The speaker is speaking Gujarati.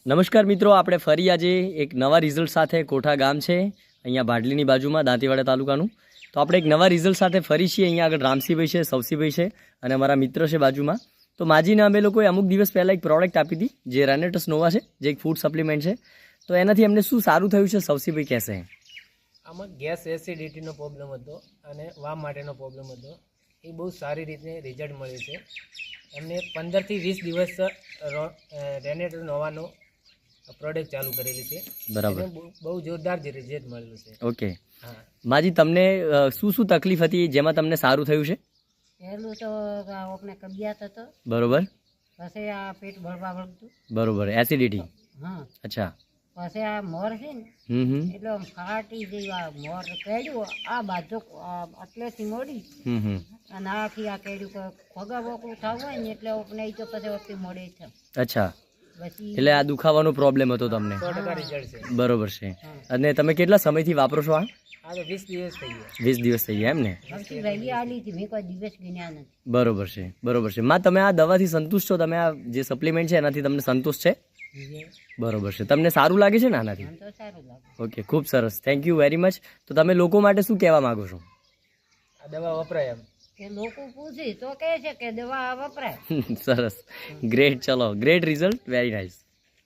નમસ્કાર મિત્રો, આપણે ફરી આજે એક નવા રિઝલ્ટ સાથે કોઠા ગામ છે અહીંયા ભાડલીની બાજુમાં દાંતીવાડા તાલુકાનું. તો આપણે એક નવા રિઝલ્ટ સાથે ફરી છીએ. અહીંયા આગળ રામસિંહભાઈ છે, સવસીભાઈ છે અને અમારા મિત્ર છે બાજુમાં. તો માજીને અમે લોકોએ અમુક દિવસ પહેલાં એક પ્રોડક્ટ આપી હતી જે રેનેટસ નોવા છે, જે એક ફૂડ સપ્લિમેન્ટ છે. તો એનાથી અમને શું સારું થયું છે સવસીભાઈ કહેશે. આમાં ગેસ એસિડિટીનો પ્રોબ્લેમ હતો અને વામ માટેનો પ્રોબ્લેમ હતો. એ બહુ સારી રીતે રિઝલ્ટ મળ્યું છે. એમને 15 થી 20 દિવસ રેનેટસ નોવાનો પ્રોડક્ટ ચાલુ કરેલી છે. બરાબર, બહુ જોરદાર રિઝલ્ટ મળેલું છે. ઓકે માજી, તમને શું શું તકલીફ હતી જેમાં તમને સારું થયું છે? પહેલું તો આપણે કબિયાત હતો. બરોબર. પછી આ પેટ ભરવા વળતું. બરોબર, એસિડિટી. હા. અચ્છા. પછી આ મોર છે ને એટલે આમ ફાટી જેવી આ મોર કેડ્યું આ બાજુ એટલેથી મોડી અને આખી આ કેડ્યું ખોગા બોકડું થવું હોય ને એટલે આપણે તો પછી વખતે મોડે છે. અચ્છા, પછી એટલે આ દુખાવાનો પ્રોબ્લેમ હતો તમને. 100% રિઝલ્ટ છે. બરોબર છે. અને તમે કેટલા સમયથી વાપરો છો આ? આ તો 20 દિવસ થઈ ગયા. 20 દિવસ થઈ ગયા એમ ને? સૌથી વહેલી આલી હતી, મેં કોઈ દિવસ ગણ્યા નથી. બરોબર છે, બરોબર છે. માં, તમે આ દવાથી સંતુષ્ટ છો? તમે આ જે સપ્લિમેન્ટ છે એનાથી તમને સંતુષ્ટ છે? બરોબર છે. તમને સારું લાગે છે ને આનાથી? મને તો સારું લાગે. ઓકે, ખૂબ સરસ, થેન્ક યુ વેરી મચ. તો તમે લોકો માટે શું કહેવા માંગો છો? આ દવા વપરાય એમ કે લોકો પૂછે તો કહે છે કે દવા વપરાય. સરસ, ગ્રેટ, ચલો, ગ્રેટ રિઝલ્ટ, વેરી નાઇસ.